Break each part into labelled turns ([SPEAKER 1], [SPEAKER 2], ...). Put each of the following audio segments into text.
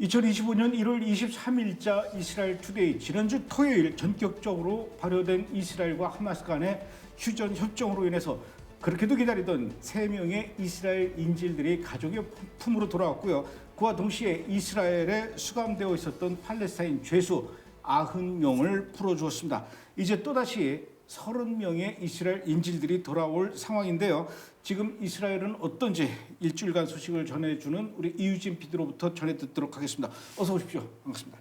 [SPEAKER 1] 2025년 1월 23일자 이스라엘 투데이 지난주 토요일 전격적으로 발효된 이스라엘과 하마스 간의 휴전 협정으로 인해서 그렇게도 기다리던 3명의 이스라엘 인질들이 가족의 품으로 돌아왔고요. 그와 동시에 이스라엘에 수감되어 있었던 팔레스타인 죄수 90명을 풀어주었습니다. 이제 또다시 30명의 이스라엘 인질들이 돌아올 상황인데요. 지금 이스라엘은 어떤지 일주일간 소식을 전해주는 우리 이유진 PD로부터 전해 듣도록 하겠습니다. 어서 오십시오. 반갑습니다.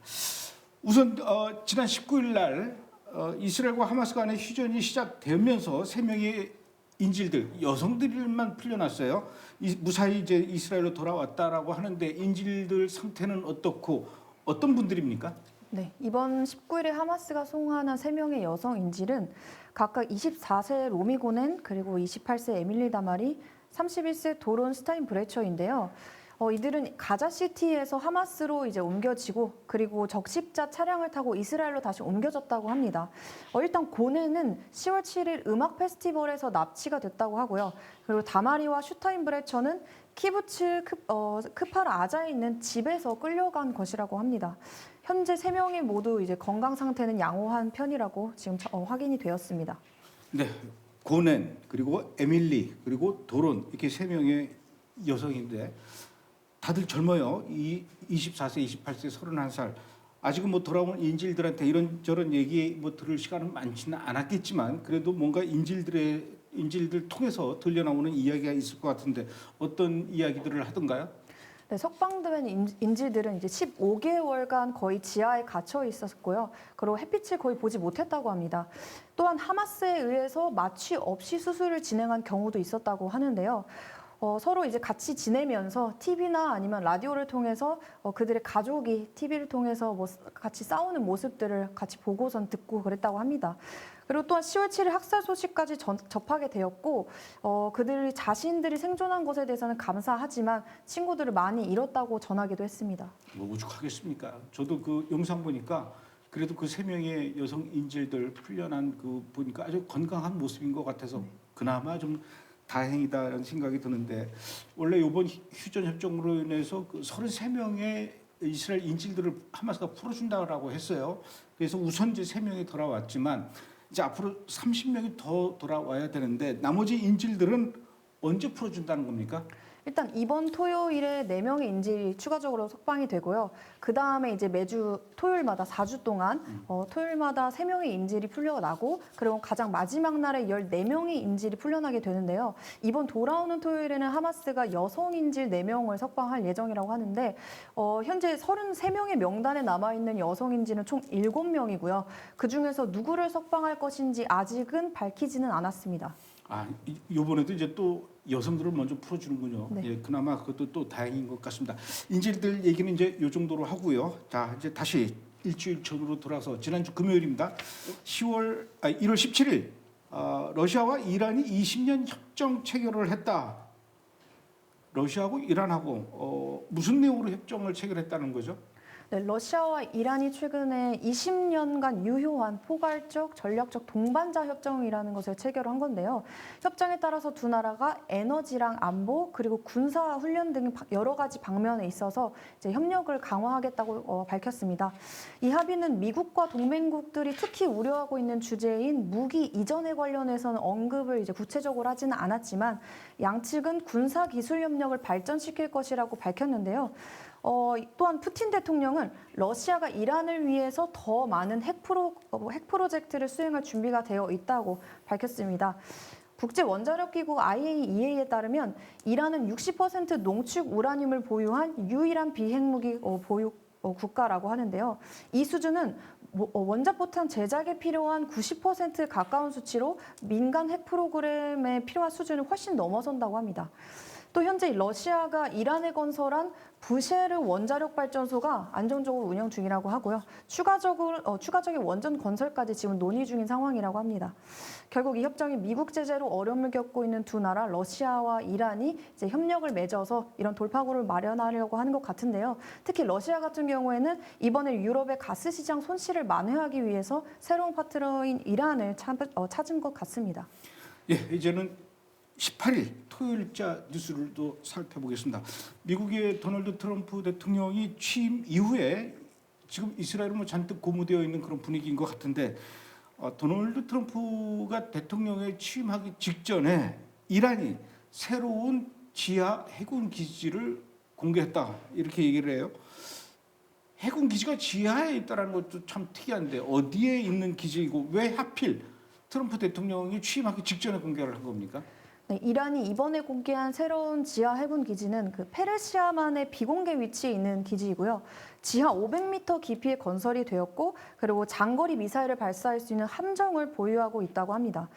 [SPEAKER 1] 우선 지난 19일 날 이스라엘과 하마스 간의 휴전이 시작되면서 3명의 인질들, 여성들만 풀려났어요. 무사히 이제 이스라엘로 돌아왔다라고 하는데 인질들 상태는 어떻고 어떤 분들입니까?
[SPEAKER 2] 네, 이번 19일에 하마스가 송환한 3명의 여성 인질은 각각 24세 로미 고넨, 그리고 28세 에밀리 다마리, 31세 도론 스타인 브레처인데요. 이들은 가자시티에서 하마스로 이제 옮겨지고 그리고 적십자 차량을 타고 이스라엘로 다시 옮겨졌다고 합니다. 일단 고넨은 10월 7일 음악 페스티벌에서 납치가 됐다고 하고요. 그리고 다마리와 슈타인브레처는 키부츠 크파라 아자에 있는 집에서 끌려간 것이라고 합니다. 현재 3명이 모두 이제 건강 상태는 양호한 편이라고 지금 확인이 되었습니다.
[SPEAKER 1] 네, 고넨 그리고 에밀리 그리고 도론 이렇게 3명의 여성인데 다들 젊어요. 24세, 28세, 31살. 아직은 뭐 돌아온 인질들한테 이런저런 얘기 뭐 들을 시간은 많지는 않았겠지만 그래도 뭔가 인질들 통해서 들려나오는 이야기가 있을 것 같은데 어떤 이야기들을 하던가요?
[SPEAKER 2] 네, 석방된 인질들은 이제 15개월간 거의 지하에 갇혀 있었고요. 그리고 햇빛을 거의 보지 못했다고 합니다. 또한 하마스에 의해서 마취 없이 수술을 진행한 경우도 있었다고 하는데요. 서로 이제 같이 지내면서 TV나 아니면 라디오를 통해서 그들의 가족이 TV를 통해서 뭐 같이 싸우는 모습들을 같이 보고선 듣고 그랬다고 합니다. 그리고 또한 10월 7일 학살 소식까지 접하게 되었고 그들이 자신들이 생존한 것에 대해서는 감사하지만 친구들을 많이 잃었다고 전하기도 했습니다.
[SPEAKER 1] 뭐 오죽하겠습니까? 저도 그 영상 보니까 그래도 그 3명의 여성 인질들 풀려난 그 보니까 아주 건강한 모습인 것 같아서 그나마 좀 다행이다라는 생각이 드는데 원래 이번 휴전 협정으로 인해서 그 33명의 이스라엘 인질들을 하마스가 풀어준다고 했어요. 그래서 우선 이제 3명이 돌아왔지만 이제 앞으로 30명이 더 돌아와야 되는데 나머지 인질들은 언제 풀어준다는 겁니까?
[SPEAKER 2] 일단 이번 토요일에 4명의 인질이 추가적으로 석방이 되고요. 그 다음에 이제 매주 토요일마다 4주 동안 토요일마다 3명의 인질이 풀려나고 그리고 가장 마지막 날에 14명의 인질이 풀려나게 되는데요. 이번 돌아오는 토요일에는 하마스가 여성 인질 4명을 석방할 예정이라고 하는데 현재 33명의 명단에 남아있는 여성 인질은 총 7명이고요. 그중에서 누구를 석방할 것인지 아직은 밝히지는 않았습니다.
[SPEAKER 1] 이번에도 이제 또 여성들을 먼저 풀어주는군요.
[SPEAKER 2] 네.
[SPEAKER 1] 예, 그나마 그것도 또 다행인 것 같습니다. 인질들 얘기는 이제 이 정도로 하고요. 자, 이제 다시 일주일 전으로 돌아서 지난주 금요일입니다. 1월 17일 러시아와 이란이 20년 협정 체결을 했다. 러시아하고 이란하고 무슨 내용으로 협정을 체결했다는 거죠?
[SPEAKER 2] 네, 러시아와 이란이 최근에 20년간 유효한 포괄적 전략적 동반자 협정이라는 것을 체결한 건데요. 협정에 따라서 두 나라가 에너지랑 안보 그리고 군사 훈련 등 여러 가지 방면에 있어서 이제 협력을 강화하겠다고 밝혔습니다. 이 합의는 미국과 동맹국들이 특히 우려하고 있는 주제인 무기 이전에 관련해서는 언급을 이제 구체적으로 하지는 않았지만 양측은 군사 기술 협력을 발전시킬 것이라고 밝혔는데요. 또한 푸틴 대통령은 러시아가 이란을 위해서 더 많은 핵 프로젝트를 수행할 준비가 되어 있다고 밝혔습니다. 국제원자력기구 IAEA에 따르면 이란은 60% 농축 우라늄을 보유한 유일한 비핵무기 보유 국가라고 하는데요. 이 수준은 원자포탄 제작에 필요한 90%에 가까운 수치로 민간 핵 프로그램에 필요한 수준을 훨씬 넘어선다고 합니다. 또 현재 러시아가 이란에 건설한 부쉐르 원자력 발전소가 안정적으로 운영 중이라고 하고요. 추가적인 원전 건설까지 지금 논의 중인 상황이라고 합니다. 결국 이 협정이 미국 제재로 어려움을 겪고 있는 두 나라 러시아와 이란이 이제 협력을 맺어서 이런 돌파구를 마련하려고 하는 것 같은데요. 특히 러시아 같은 경우에는 이번에 유럽의 가스 시장 손실을 만회하기 위해서 새로운 파트너인 이란을 찾은 것 같습니다.
[SPEAKER 1] 예, 이제는 18일 토요일자 뉴스를 또 살펴보겠습니다. 미국의 도널드 트럼프 대통령이 취임 이후에 지금 이스라엘은 뭐 잔뜩 고무되어 있는 그런 분위기인 것 같은데 도널드 트럼프가 대통령에 취임하기 직전에 이란이 새로운 지하 해군 기지를 공개했다 이렇게 얘기를 해요. 해군 기지가 지하에 있다는 것도 참 특이한데 어디에 있는 기지이고 왜 하필 트럼프 대통령이 취임하기 직전에 공개를 한 겁니까?
[SPEAKER 2] 네, 이란이 이번에 공개한 새로운 지하 해군 기지는 그 페르시아만의 비공개 위치에 있는 기지이고요. 지하 500m 깊이에 건설이 되었고 그리고 장거리 미사일을 발사할 수 있는 함정을 보유하고 있다고 합니다.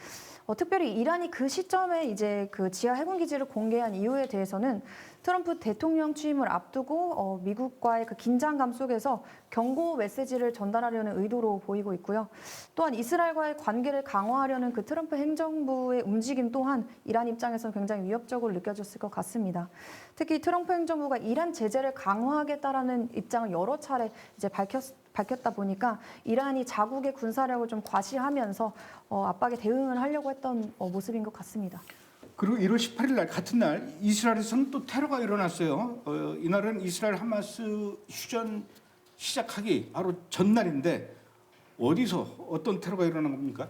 [SPEAKER 2] 특별히 이란이 그 시점에 이제 그 지하 해군 기지를 공개한 이유에 대해서는 트럼프 대통령 취임을 앞두고 미국과의 그 긴장감 속에서 경고 메시지를 전달하려는 의도로 보이고 있고요. 또한 이스라엘과의 관계를 강화하려는 그 트럼프 행정부의 움직임 또한 이란 입장에서 굉장히 위협적으로 느껴졌을 것 같습니다. 특히 트럼프 행정부가 이란 제재를 강화하겠다라는 입장을 여러 차례 이제 밝혔다 보니까 이란이 자국의 군사력을 좀 과시하면서 압박에 대응을 하려고 했던 모습인 것 같습니다.
[SPEAKER 1] 그리고 1월 18일 날 같은 날 이스라엘에서는 또 테러가 일어났어요. 이날은 이스라엘 하마스 휴전 시작하기 바로 전날인데 어디서 어떤 테러가 일어난 겁니까?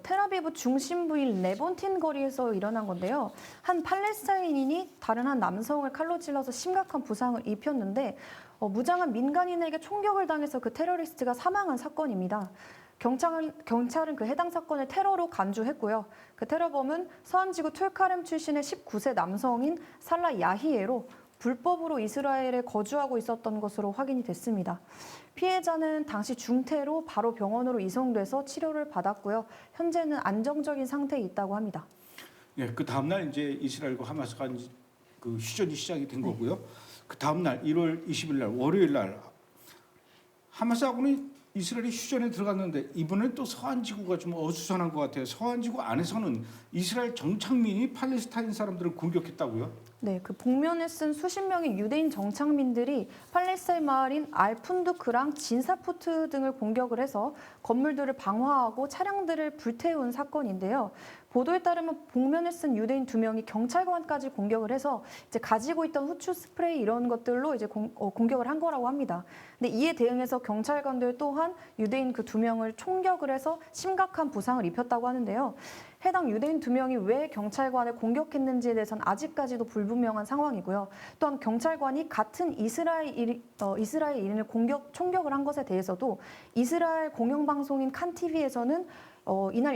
[SPEAKER 2] 텔아비브 중심부인 레본틴 거리에서 일어난 건데요. 한 팔레스타인인이 다른 한 남성을 칼로 찔러서 심각한 부상을 입혔는데 무장한 민간인에게 총격을 당해서 그 테러리스트가 사망한 사건입니다. 경찰은 그 해당 사건을 테러로 간주했고요. 그 테러범은 서한지구 툴카렘 출신의 19세 남성인 살라 야히에로 불법으로 이스라엘에 거주하고 있었던 것으로 확인이 됐습니다. 피해자는 당시 중태로 바로 병원으로 이송돼서 치료를 받았고요. 현재는 안정적인 상태에 있다고 합니다.
[SPEAKER 1] 예, 그 다음 날 이제 이스라엘과 하마스가 그 휴전이 시작이 된 거고요. 그 다음 날 1월 20일 날 월요일 날 하마스하고는 이스라엘이 휴전에 들어갔는데 이번엔 또 서한지구가 좀 어수선한 것 같아요. 서한지구 안에서는 이스라엘 정착민이 팔레스타인 사람들을 공격했다고요?
[SPEAKER 2] 네, 그 복면을 쓴 수십 명의 유대인 정착민들이 팔레스타인 마을인 알푼두크랑 진사푸트 등을 공격을 해서 건물들을 방화하고 차량들을 불태운 사건인데요. 보도에 따르면 복면을 쓴 유대인 2명이 경찰관까지 공격을 해서 이제 가지고 있던 후추 스프레이 이런 것들로 이제 공격을 한 거라고 합니다. 근데 이에 대응해서 경찰관들 또한 유대인 그 2명을 총격을 해서 심각한 부상을 입혔다고 하는데요. 해당 유대인 2명이 왜 경찰관을 공격했는지에 대해서는 아직까지도 불분명한 상황이고요. 또한 경찰관이 같은 이스라엘인을 총격을 한 것에 대해서도 이스라엘 공영방송인 칸TV에서는 이날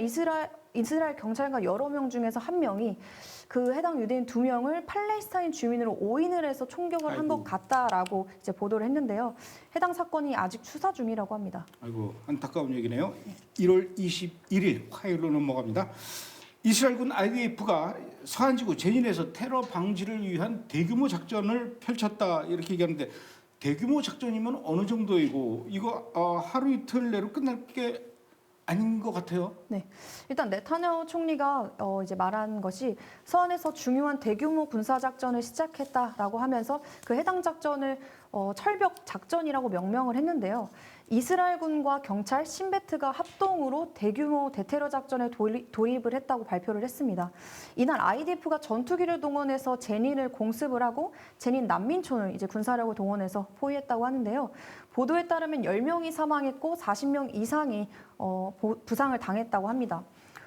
[SPEAKER 2] 이스라엘 경찰관 여러 명 중에서 한 명이 그 해당 유대인 2명을 팔레스타인 주민으로 오인을 해서 총격을 한 것 같다라고 이제 보도를 했는데요. 해당 사건이 아직 수사 중이라고 합니다.
[SPEAKER 1] 아이고 안타까운 얘기네요. 1월 21일 화요일로 넘어갑니다. 이스라엘군 IDF가 서한지구 제닌에서 테러 방지를 위한 대규모 작전을 펼쳤다 이렇게 얘기하는데 대규모 작전이면 어느 정도이고 이거 하루 이틀 내로 끝날 게 아닌 것 같아요.
[SPEAKER 2] 네, 일단 네타냐후 총리가 이제 말한 것이 서한에서 중요한 대규모 군사 작전을 시작했다라고 하면서 그 해당 작전을 철벽 작전이라고 명명을 했는데요. 이스라엘군과 경찰, 신베트가 합동으로 대규모 대테러 작전에 돌입을 했다고 발표를 했습니다. 이날 IDF가 전투기를 동원해서 제닌을 공습을 하고 제닌 난민촌을 이제 군사력을 동원해서 포위했다고 하는데요. 보도에 따르면 10명이 사망했고 40명 이상이 부상을 당했다고 합니다.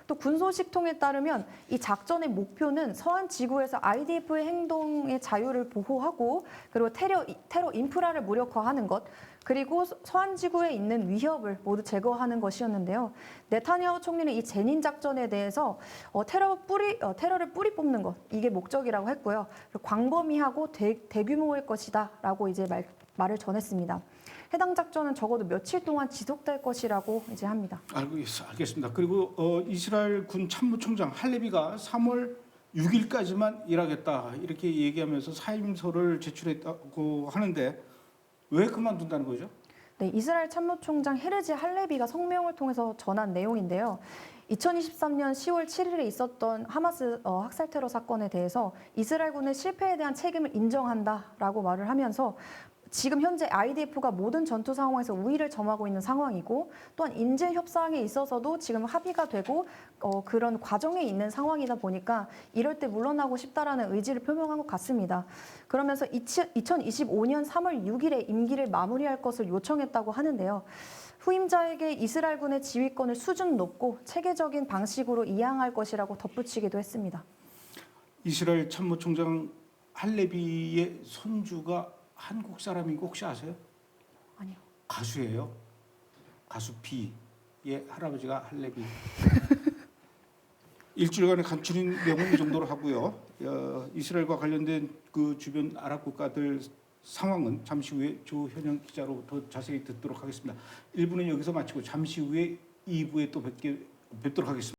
[SPEAKER 2] 또 군소식통에 따르면 이 작전의 목표는 서한 지구에서 IDF의 행동의 자유를 보호하고 그리고 테러 인프라를 무력화하는 것 그리고 서한 지구에 있는 위협을 모두 제거하는 것이었는데요. 네타냐후 총리는 이 제닌 작전에 대해서 테러를 뿌리 뽑는 것 이게 목적이라고 했고요. 광범위하고 대규모일 것이다라고 이제 말을 전했습니다. 해당 작전은 적어도 며칠 동안 지속될 것이라고 이제 합니다.
[SPEAKER 1] 알겠습니다. 그리고 이스라엘 군 참모총장 할레비가 3월 6일까지만 일하겠다 이렇게 얘기하면서 사임서를 제출했다고 하는데 왜 그만둔다는 거죠?
[SPEAKER 2] 네, 이스라엘 참모총장 헤르지 할레비가 성명을 통해서 전한 내용인데요. 2023년 10월 7일에 있었던 하마스 학살 테러 사건에 대해서 이스라엘군의 실패에 대한 책임을 인정한다라고 말을 하면서 지금 현재 IDF가 모든 전투 상황에서 우위를 점하고 있는 상황이고 또한 인질 협상에 있어서도 지금 합의가 되고 그런 과정에 있는 상황이다 보니까 이럴 때 물러나고 싶다라는 의지를 표명한 것 같습니다. 그러면서 2025년 3월 6일에 임기를 마무리할 것을 요청했다고 하는데요. 후임자에게 이스라엘군의 지휘권을 수준 높고 체계적인 방식으로 이양할 것이라고 덧붙이기도 했습니다.
[SPEAKER 1] 이스라엘 참모총장 할레비의 손주가 한국 사람인 거 혹시 아세요?
[SPEAKER 2] 아니요.
[SPEAKER 1] 가수예요. 가수 비의 할아버지가 할레비. 일주일간의 간추린 내용은 이 정도로 하고요. 이스라엘과 관련된 그 주변 아랍 국가들 상황은 잠시 후에 조현영 기자로부터 자세히 듣도록 하겠습니다. 1부는 여기서 마치고 잠시 후에 2부에 또 뵙도록 하겠습니다.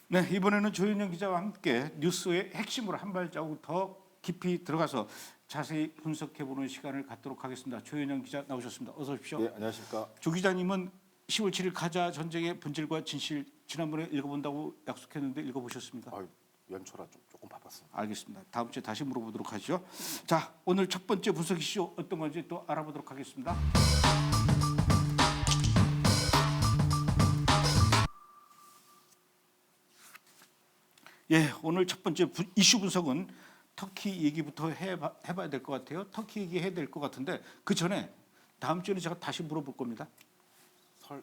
[SPEAKER 1] 네, 이번에는 조현영 기자와 함께 뉴스의 핵심으로 한 발자국 더 깊이 들어가서 자세히 분석해보는 시간을 갖도록 하겠습니다. 조현영 기자 나오셨습니다. 어서 오십시오.
[SPEAKER 3] 네, 안녕하십니까.
[SPEAKER 1] 조 기자님은 10월 7일 가자 전쟁의 본질과 진실 지난번에 읽어본다고 약속했는데 읽어보셨습니까?
[SPEAKER 3] 연초라 조금 바빴습니다.
[SPEAKER 1] 알겠습니다. 다음 주에 다시 물어보도록 하죠. 자, 오늘 첫 번째 분석 이슈 어떤 건지 또 알아보도록 하겠습니다. 예, 오늘 첫 번째 이슈 분석은 터키 얘기부터 해봐야 될 것 같아요. 터키 얘기해야 될 것 같은데 그 전에 다음 주에는 제가 다시 물어볼 겁니다.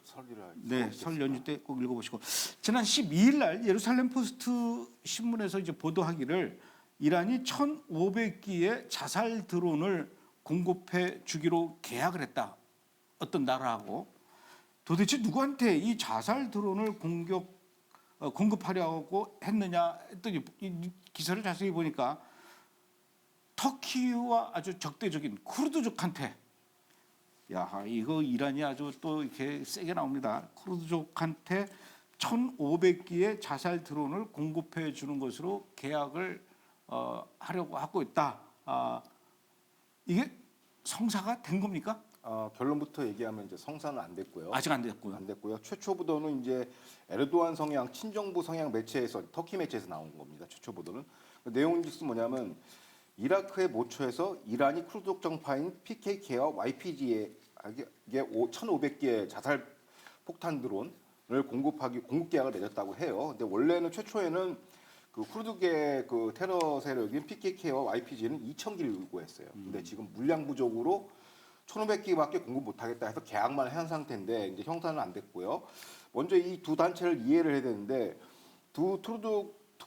[SPEAKER 3] 설이라.
[SPEAKER 1] 네, 설 연휴 때 꼭 읽어보시고 지난 12일 날 예루살렘 포스트 신문에서 이제 보도하기를 이란이 1,500기의 자살 드론을 공급해 주기로 계약을 했다. 어떤 나라하고 도대체 누구한테 이 자살 드론을 공급하려고 했느냐 했더니 이 기사를 자세히 보니까 터키와 아주 적대적인 쿠르드족한테 야 이거 이란이 아주 또 이렇게 세게 나옵니다. 쿠르드족한테 1,500기의 자살 드론을 공급해 주는 것으로 계약을 하려고 하고 있다. 이게 성사가 된 겁니까?
[SPEAKER 3] 결론부터 얘기하면 이제 성사는 안 됐고요.
[SPEAKER 1] 아직 안 됐고요.
[SPEAKER 3] 안 됐고요. 최초 보도는 이제 에르도안 성향 친정부 성향 매체에서 터키 매체에서 나온 겁니다. 최초 보도는 그 내용이 뭐냐면 이라크의 모처에서 이란이 쿠르드족 정파인 PKK와 YPG에 1,500개의 자살 폭탄 드론을 공급 계약을 맺었다고 해요. 근데 원래는 최초에는 그 쿠르드계 그 테러 세력인 PKK와 YPG는 2,000기를 요구했어요. 근데 지금 물량 부족으로 1,500기밖에 공급 못하겠다 해서 계약만 한 상태인데 이제 형사는 안 됐고요. 먼저 이 두 단체를 이해를 해야 되는데 두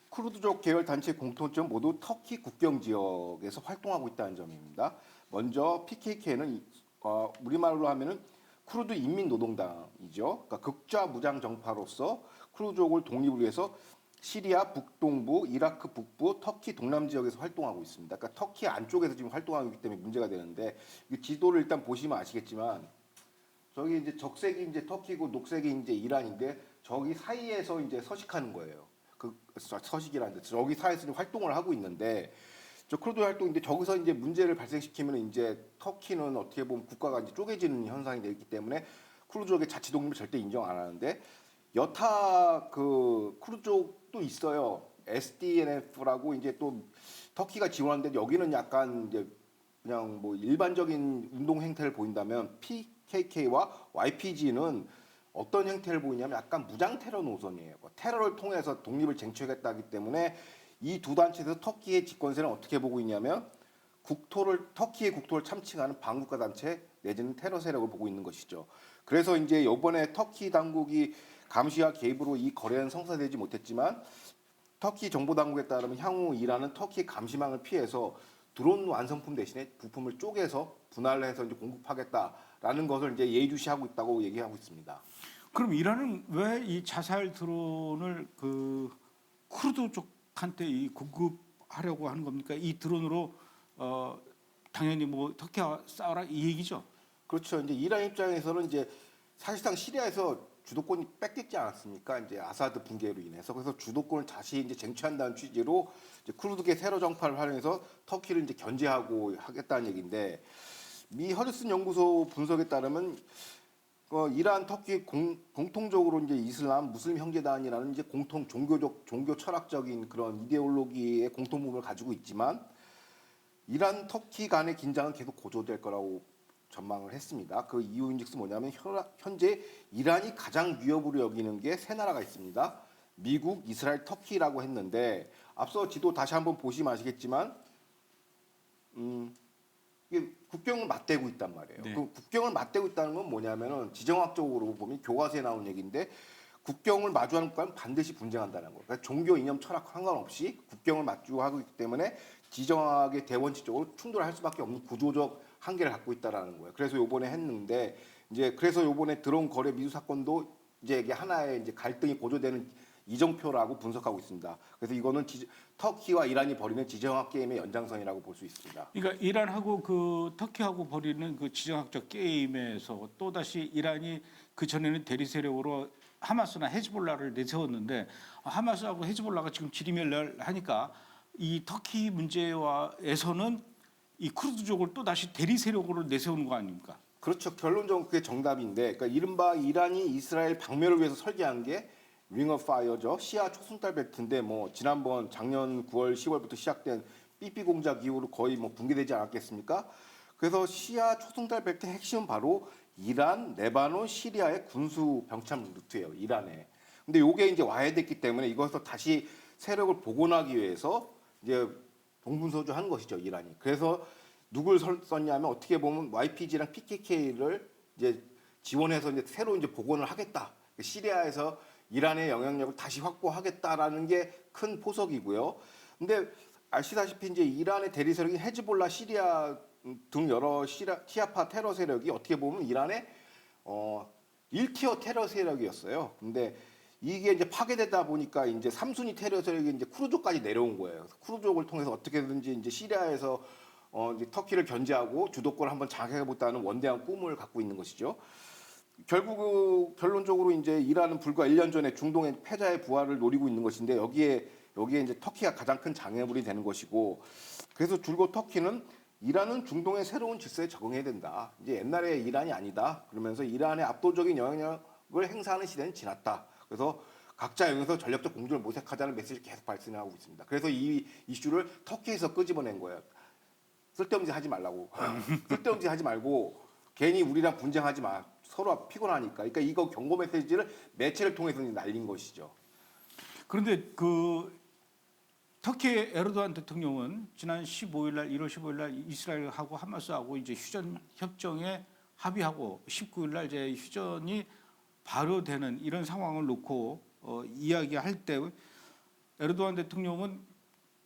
[SPEAKER 3] 쿠르드족 계열 단체의 공통점 모두 터키 국경 지역에서 활동하고 있다는 점입니다. 먼저 PKK는 우리말로 하면은 쿠르드 인민노동당이죠. 그러니까 극좌 무장 정파로서 쿠르드족을 독립을 위해서 시리아 북동부, 이라크 북부, 터키 동남 지역에서 활동하고 있습니다. 그러니까 터키 안쪽에서 지금 활동하고 있기 때문에 문제가 되는데 이 지도를 일단 보시면 아시겠지만 저기 이제 적색이 이제 터키고 녹색이 이제 이란인데 저기 사이에서 이제 서식하는 거예요. 그 서식이라는데 저기 사이에서 활동을 하고 있는데 저 쿠르드 활동인데 저기서 이제 문제를 발생시키면 이제 터키는 어떻게 보면 국가가 이제 쪼개지는 현상이 되기 때문에 쿠르드족의 자치 독립을 절대 인정 안 하는데 여타 그 쿠르드족도 있어요. SDNF라고 이제 또 터키가 지원하는데 여기는 약간 이제 그냥 뭐 일반적인 운동 행태를 보인다면 PKK와 YPG는 어떤 형태를 보이냐면 약간 무장 테러 노선이에요. 테러를 통해서 독립을 쟁취하겠다기 때문에 이 두 단체에서 터키의 집권세는 어떻게 보고 있냐면 터키의 국토를 참칭하는 반국가 단체 내지는 테러 세력을 보고 있는 것이죠. 그래서 이제 이번에 터키 당국이 감시와 개입으로 이 거래는 성사되지 못했지만 터키 정보 당국에 따르면 향후 이란은 터키 감시망을 피해서 드론 완성품 대신에 부품을 쪼개서 분할을 해서 이제 공급하겠다라는 것을 이제 예의주시하고 있다고 얘기하고 있습니다.
[SPEAKER 1] 그럼 이란은 왜 이 자살 드론을 그 쿠르드 쪽한테 이 공급하려고 하는 겁니까? 이 드론으로 당연히 뭐 터키와 싸워라 이 얘기죠.
[SPEAKER 3] 그렇죠. 이제 이란 입장에서는 이제 사실상 시리아에서 주도권이 뺏겼지 않았습니까? 이제 아사드 붕괴로 인해서 그래서 주도권을 다시 이제 쟁취한다는 취지로 이제 쿠르드계 테러 정파를 활용해서 터키를 이제 견제하고 하겠다는 얘기인데 미 허드슨 연구소 분석에 따르면 이란 터키 공통적으로 이제 이슬람 무슬림 형제단이라는 이제 공통 종교 철학적인 그런 이데올로기의 공통점을 가지고 있지만 이란 터키 간의 긴장은 계속 고조될 거라고 전망을 했습니다. 그 이유인즉슨 뭐냐면 현재 이란이 가장 위협으로 여기는 게 세 나라가 있습니다. 미국, 이스라엘, 터키라고 했는데 앞서 지도 다시 한번 보시면 아시겠지만 이게 국경을 맞대고 있단 말이에요.
[SPEAKER 1] 네.
[SPEAKER 3] 그 국경을 맞대고 있다는 건 뭐냐면은 지정학적으로 보면 교과서에 나온 얘기인데 국경을 마주하는 국가는 반드시 분쟁한다는 거예요. 그러니까 종교, 이념, 철학 상관없이 국경을 마주하고 하고 있기 때문에 지정학의 대원칙적으로 충돌할 수밖에 없는 구조적 한계를 갖고 있다라는 거예요. 그래서 요번에 했는데 이제 그래서 요번에 드론 거래 미수 사건도 이제 이게 하나의 이제 갈등이 고조되는 이정표라고 분석하고 있습니다. 그래서 이거는 터키와 이란이 벌이는 지정학 게임의 연장선이라고 볼 수 있습니다.
[SPEAKER 1] 그러니까 이란하고 그 터키하고 벌이는 그 지정학적 게임에서 또 다시 이란이 그 전에는 대리 세력으로 하마스나 헤즈볼라를 내세웠는데 하마스하고 헤즈볼라가 지금 지리멸렬하니까 이 터키 문제와에서는 이 쿠르드족을 또 다시 대리 세력으로 내세우는 거 아닙니까?
[SPEAKER 3] 그렇죠. 결론적으로 그게 정답인데, 그러니까 이른바 이란이 이스라엘 방멸을 위해서 설계한 게 링 오브 파이어죠. 시아 초승달 벨트인데 뭐 지난번 작년 9월 10월부터 시작된 삐삐 공작 이후로 거의 뭐 붕괴되지 않았겠습니까? 그래서 시아 초승달 벨트의 핵심은 바로 이란, 레바논, 시리아의 군수 병참 루트예요. 이란에. 근데 이게 이제 와해됐기 때문에 이것을 다시 세력을 복원하기 위해서 이제 동분서주한 것이죠, 이란이. 그래서 누굴 썼냐면 어떻게 보면 YPG랑 PKK를 이제 지원해서 이제 새로 이제 복원을 하겠다. 시리아에서 이란의 영향력을 다시 확보하겠다라는 게 큰 포석이고요. 근데 아시다시피 이제 이란의 대리 세력인 헤즈볼라, 시리아 등 여러 시아파 테러 세력이 어떻게 보면 이란의 1티어 테러 세력이었어요. 근데 이게 이제 파괴되다 보니까 이제 3순위 테러 세력이 이제 쿠르족까지 내려온 거예요. 쿠르족을 통해서 어떻게든지 이제 시리아에서 이제 터키를 견제하고 주도권을 한번 장악해보겠다는 원대한 꿈을 갖고 있는 것이죠. 결국 결론적으로 이제 이란은 불과 1년 전에 중동의 패자의 부활을 노리고 있는 것인데 여기에 이제 터키가 가장 큰 장애물이 되는 것이고 그래서 줄곧 터키는 이란은 중동의 새로운 질서에 적응해야 된다. 이제 옛날의 이란이 아니다. 그러면서 이란의 압도적인 영향력을 행사하는 시대는 지났다. 그래서 각자 여기서 전력적 공존을 모색하자는 메시지를 계속 발신하고 있습니다. 그래서 이 이슈를 터키에서 끄집어낸 거예요. 쓸데없는 짓 하지 말라고. 쓸데없는 짓 하지 말고 괜히 우리랑 분쟁하지 마. 서로 피곤하니까. 그러니까 이거 경고 메시지를 매체를 통해서 날린 것이죠.
[SPEAKER 1] 그런데 그 터키의 에르도안 대통령은 지난 15일 날 1월 15일 날 이스라엘하고 하마스하고 이제 휴전 협정에 합의하고 19일 날 이제 휴전이 발효되는 이런 상황을 놓고 이야기할 때 에르도안 대통령은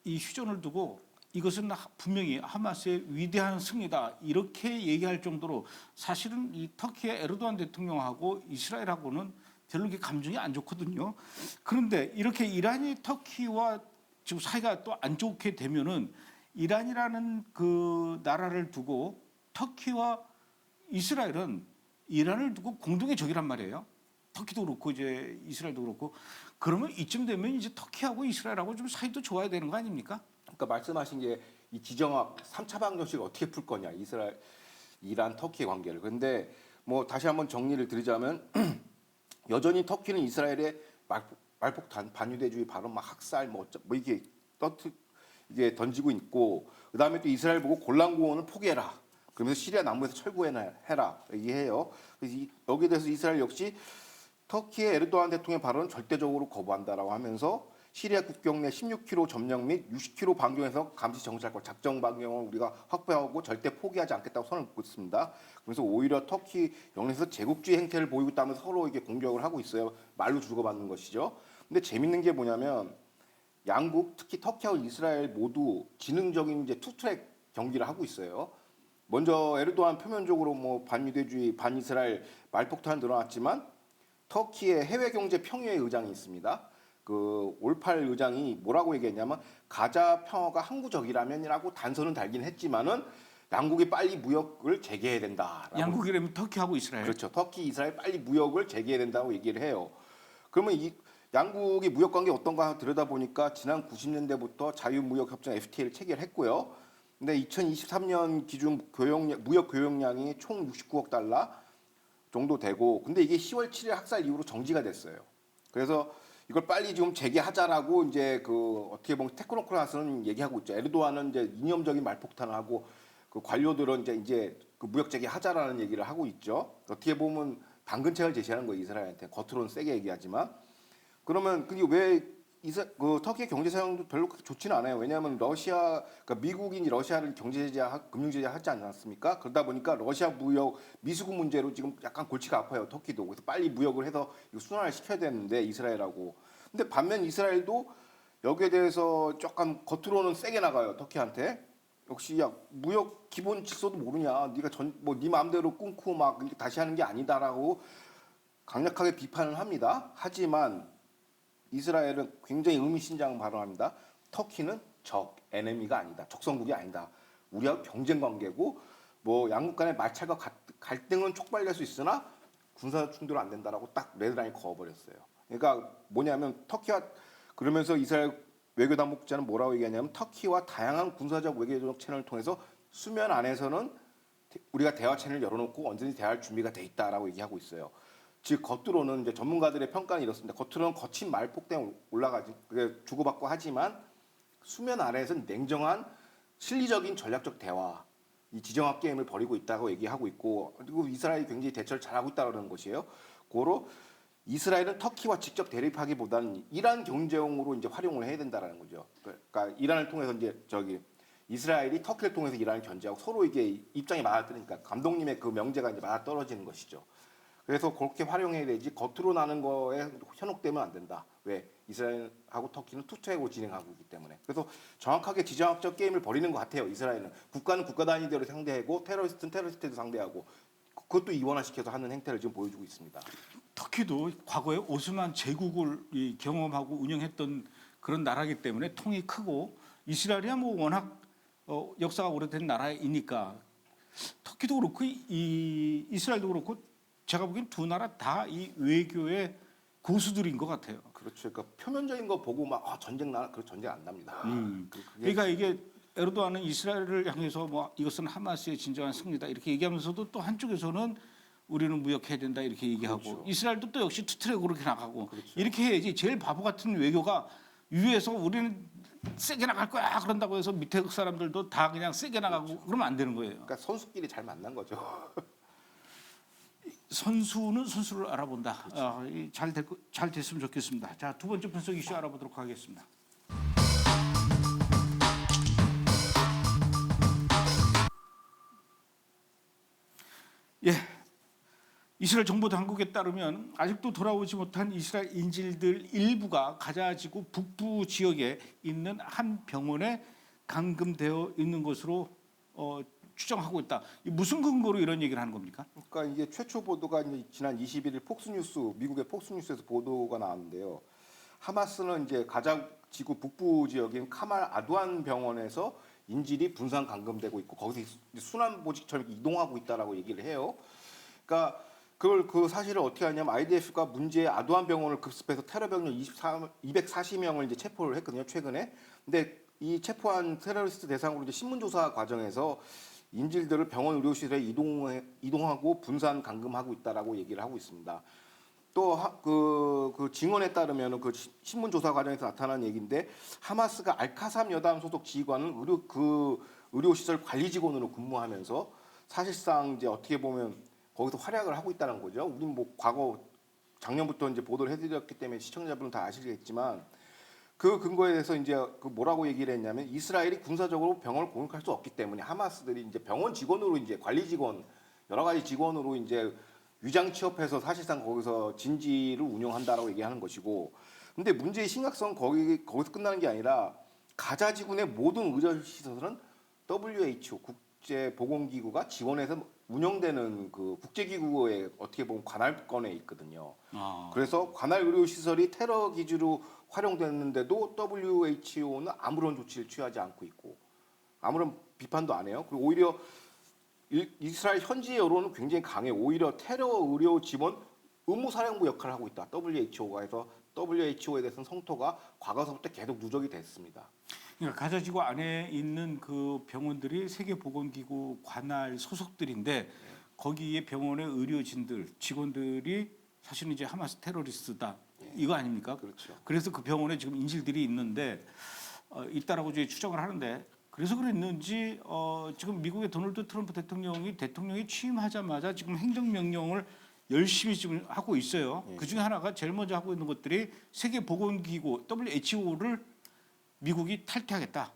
[SPEAKER 1] 이 휴전을 두고 이것은 분명히 하마스의 위대한 승리다 이렇게 얘기할 정도로 사실은 이 터키의 에르도안 대통령하고 이스라엘하고는 별로 이렇게 감정이 안 좋거든요. 그런데 이렇게 이란이 터키와 지금 사이가 또 안 좋게 되면은 이란이라는 그 나라를 두고 터키와 이스라엘은 이란을 두고 공동의 적이란 말이에요. 터키도 그렇고 이제 이스라엘도 그렇고 그러면 이쯤 되면 이제 터키하고 이스라엘하고 좀 사이도 좋아야 되는 거 아닙니까?
[SPEAKER 3] 그러니까 말씀하신 게 이 지정학 3차 방정식을 어떻게 풀 거냐. 이스라엘, 이란, 터키의 관계를. 그런데 뭐 다시 한번 정리를 드리자면 여전히 터키는 이스라엘의 말폭탄, 반유대주의 발언, 막 학살, 뭐 이게 던지고 있고, 그 다음에 또 이스라엘 보고 골란고원을 포기해라. 그러면서 시리아 남부에서 철구해라 얘기해요. 그래서 여기에 대해서 이스라엘 역시 터키의 에르도안 대통령의 발언은 절대적으로 거부한다라고 하면서 시리아 국경 내 16km 점령 및 60km 반경에서 감시 정찰과 작전 반경을 우리가 확보하고 절대 포기하지 않겠다고 선을 긋고 있습니다. 그래서 오히려 터키 영내에서 제국주의 행태를 보이고 있다면서 서로 이게 공격을 하고 있어요. 말로 주고받는 것이죠. 근데 재밌는 게 뭐냐면 양국 특히 터키하고 이스라엘 모두 지능적인 이제 투트랙 경기를 하고 있어요. 먼저 에르도안 표면적으로 뭐 반유대주의, 반이스라엘 말폭탄 늘어났지만 터키의 해외 경제 평의회 의장이 있습니다. 그 올팔 의장이 뭐라고 얘기했냐면 가자 평화가 항구적이라면이라고 단서는 달긴 했지만은 양국이 빨리 무역을 재개해야 된다.
[SPEAKER 1] 양국이라면 터키하고 이스라엘.
[SPEAKER 3] 그렇죠. 터키, 이스라엘 빨리 무역을 재개해야 된다고 얘기를 해요. 그러면 이 양국이 무역 관계 어떤가 들여다보니까 지난 90년대부터 자유무역협정 FTA를 체결했고요. 근데 2023년 기준 무역 교역량이 총 69억 달러 정도 되고, 근데 이게 10월 7일 학살 이후로 정지가 됐어요. 그래서 이걸 빨리 지금 재개하자라고 이제 그 어떻게 보면 테크노크라스는 얘기하고 있죠. 에르도안은 이제 이념적인 말폭탄을 하고 그 관료들은 이제 그 무역 재개하자라는 얘기를 하고 있죠. 어떻게 보면 당근책을 제시하는 거예요, 이스라엘한테. 겉으로는 세게 얘기하지만. 그러면 그게 왜 그 터키의 경제 상황도 별로 그렇게 좋지는 않아요. 왜냐하면 그러니까 미국이 러시아를 경제 제재, 금융 제재 하지 않았습니까? 그러다 보니까 러시아 무역 미수급 문제로 지금 약간 골치가 아파요. 터키도. 그래서 빨리 무역을 해서 이거 순환을 시켜야 되는데 이스라엘하고. 근데 반면 이스라엘도 여기에 대해서 조금 겉으로는 세게 나가요. 터키한테. 역시 야 무역 기본 질서도 모르냐? 네가 네 마음대로 끊고 막 다시 하는 게 아니다라고 강력하게 비판을 합니다. 하지만 이스라엘은 굉장히 의미심장한 발언합니다. 터키는 에네미가 아니다. 적성국이 아니다. 우리하고 경쟁 관계고 뭐 양국 간의 마찰과 갈등은 촉발될 수 있으나 군사 충돌은 안 된다라고 딱 레드라인을 그어버렸어요. 그러니까 뭐냐면 터키와 그러면서 이스라엘 외교당국자는 뭐라고 얘기하냐면 터키와 다양한 군사적 외교적 채널을 통해서 수면 안에서는 우리가 대화 채널을 열어놓고 언제든지 대화할 준비가 돼 있다라고 얘기하고 있어요. 즉 겉으로는 이제 전문가들의 평가는 이렇습니다. 겉으로는 거친 말폭 때문에 올라가지 주고받고 하지만 수면 아래에서는 냉정한 실리적인 전략적 대화, 이 지정학 게임을 벌이고 있다고 얘기하고 있고 그리고 이스라엘이 굉장히 대처를 잘하고 있다는 것이에요. 고로 이스라엘은 터키와 직접 대립하기보다는 이란 경제용으로 이제 활용을 해야 된다라는 거죠. 그러니까 이란을 통해서 이제 이스라엘이 터키를 통해서 이란을 견제하고 서로 이게 입장이 맞아떨어지니까 감독님의 그 명제가 이제 맞아떨어지는 것이죠. 그래서 그렇게 활용해야 되지 겉으로 나는 거에 현혹되면 안 된다. 왜? 이스라엘하고 터키는 투트랙으로 진행하고 있기 때문에. 그래서 정확하게 지정학적 게임을 벌이는 것 같아요. 이스라엘은. 국가는 국가 단위대로 상대하고 테러리스트는 테러리스트도 상대하고 그것도 이원화시켜서 하는 행태를 지금 보여주고 있습니다.
[SPEAKER 1] 터키도 과거에 오스만 제국을 경험하고 운영했던 그런 나라이기 때문에 통이 크고 이스라엘이야 뭐 워낙 역사가 오래된 나라이니까 터키도 그렇고 이스라엘도 그렇고 제가 보기엔 두 나라 다 이 외교의 고수들인 것 같아요.
[SPEAKER 3] 그렇죠. 그러니까 표면적인 거 보고 막 전쟁 나, 그 전쟁 안 납니다.
[SPEAKER 1] 그러니까 이게 에르도안은 이스라엘을 향해서 뭐 이것은 하마스의 진정한 승리다 이렇게 얘기하면서도 또 한쪽에서는 우리는 무역해야 된다 이렇게 얘기하고
[SPEAKER 3] 그렇죠.
[SPEAKER 1] 이스라엘도 또 역시 투트랙으로 이렇게 나가고
[SPEAKER 3] 그렇죠.
[SPEAKER 1] 이렇게 해야지 제일 바보 같은 외교가 위에서 우리는 세게 나갈 거야 그런다고 해서 밑에 사람들도 다 그냥 세게 나가고
[SPEAKER 3] 그렇죠.
[SPEAKER 1] 그러면 안 되는 거예요.
[SPEAKER 3] 그러니까 선수끼리 잘 만난 거죠.
[SPEAKER 1] 선수는 선수를 알아본다. 잘 됐으면 좋겠습니다. 자, 두 번째 분석 이슈 알아보도록 하겠습니다. 예, 이스라엘 정보 당국에 따르면 아직도 돌아오지 못한 이스라엘 인질들 일부가 가자 지구 북부 지역에 있는 한 병원에 감금되어 있는 것으로 추정하고 있다. 무슨 근거로 이런 얘기를 하는 겁니까?
[SPEAKER 3] 그러니까 이게 최초 보도가 이제 지난 21일 폭스뉴스 미국의 폭스뉴스에서 보도가 나왔는데요. 하마스는 이제 가자 지구 북부 지역인 카말 아두안 병원에서 인질이 분산 감금되고 있고 거기서 순환 보직처럼 이동하고 있다라고 얘기를 해요. 그러니까 그 사실을 어떻게 하냐면 IDF가 문제의 아두안 병원을 급습해서 테러 병력 240명을 이제 체포를 했거든요, 최근에. 근데 이 체포한 테러리스트 대상으로 이제 신문 조사 과정에서 인질들을 병원 의료실에 이동하고 분산 감금하고 있다라고 얘기를 하고 있습니다. 또 그 증언에 따르면 그 신문 조사 과정에서 나타난 얘기인데 하마스가 알카삼 여단 소속 지휘관은 의료시설 관리 직원으로 근무하면서 사실상 이제 어떻게 보면 거기서 활약을 하고 있다는 거죠. 우리는 뭐 과거 작년부터 이제 보도를 해드렸기 때문에 시청자분은 다 아시겠지만 그 근거에 대해서 이제 그 뭐라고 얘기를 했냐면 이스라엘이 군사적으로 병원을 공격할 수 없기 때문에 하마스들이 이제 병원 직원으로 이제 관리 직원 여러 가지 직원으로 이제 위장 취업해서 사실상 거기서 진지를 운영한다라고 얘기하는 것이고, 근데 문제의 심각성은 거기서 끝나는 게 아니라 가자 지구의 모든 의료 시설은 WHO 국제보건기구가 지원해서 운영되는 그 국제기구의 어떻게 보면 관할권에 있거든요. 그래서 관할 의료 시설이 테러 기지로 활용됐는데도 WHO는 아무런 조치를 취하지 않고 있고 아무런 비판도 안 해요. 그리고 오히려 이스라엘 현지 여론은 굉장히 강해. 오히려 테러 의료 지원 의무사령부 역할을 하고 있다. WHO가 해서 WHO에 대해서는 성토가 과거서부터 계속 누적이 됐습니다.
[SPEAKER 1] 그러니까 가자지구 안에 있는 그 병원들이 세계보건기구 관할 소속들인데 거기에 병원의 의료진들, 직원들이 사실은 이제 하마스 테러리스트다. 이거 아닙니까?
[SPEAKER 3] 그렇죠.
[SPEAKER 1] 그래서 그 병원에 지금 인질들이 있는데 있다라고 이제 추정을 하는데 그래서 그랬는지 지금 미국의 도널드 트럼프 대통령이 취임하자마자 지금 행정명령을 열심히 지금 하고 있어요.
[SPEAKER 3] 예.
[SPEAKER 1] 그 중에 하나가 제일 먼저 하고 있는 것들이 세계보건기구 WHO를 미국이 탈퇴하겠다.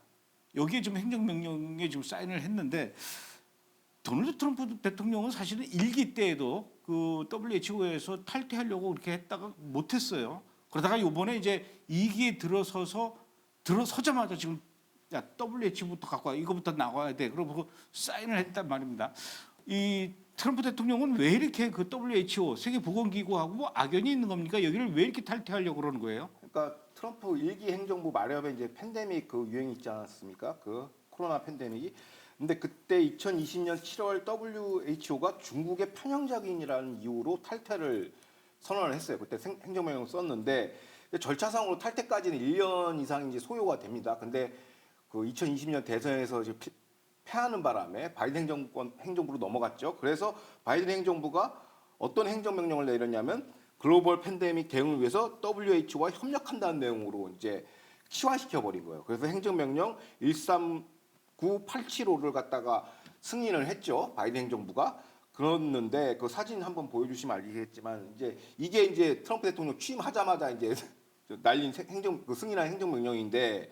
[SPEAKER 1] 여기에 지금 행정명령에 지금 사인을 했는데 도널드 트럼프 대통령은 사실은 일기 때에도 그 WHO에서 탈퇴하려고 그렇게 했다가 못했어요. 그러다가 이번에 이제 2기에 들어서자마자 지금 야 WHO부터 갖고 와 이거부터 나와야 돼. 그러고 사인을 했단 말입니다. 이 트럼프 대통령은 왜 이렇게 그 WHO 세계보건기구하고 악연이 있는 겁니까? 여기를 왜 이렇게 탈퇴하려고 그러는 거예요?
[SPEAKER 3] 그러니까 트럼프 일기 행정부 말엽에 이제 팬데믹 그 유행이 있지 않았습니까? 그 코로나 팬데믹이. 근데 그때 2020년 7월 WHO가 중국의 편향적인이라는 이유로 탈퇴를 선언을 했어요. 그때 행정명령을 썼는데 절차상으로 탈퇴까지는 1년 이상 이제 소요가 됩니다. 근데 그 2020년 대선에서 이제 패하는 바람에 바이든 행정부로 넘어갔죠. 그래서 바이든 행정부가 어떤 행정명령을 내렸냐면 글로벌 팬데믹 대응을 위해서 WHO와 협력한다는 내용으로 이제 치환시켜 버린 거예요. 그래서 행정명령 139875를 갖다가 승인을 했죠. 바이든 행정부가. 그랬는데 그 사진 한번 보여주시면 알겠지만 이게 이제 트럼프 대통령 취임하자마자 이제 날린 승인한 행정명령인데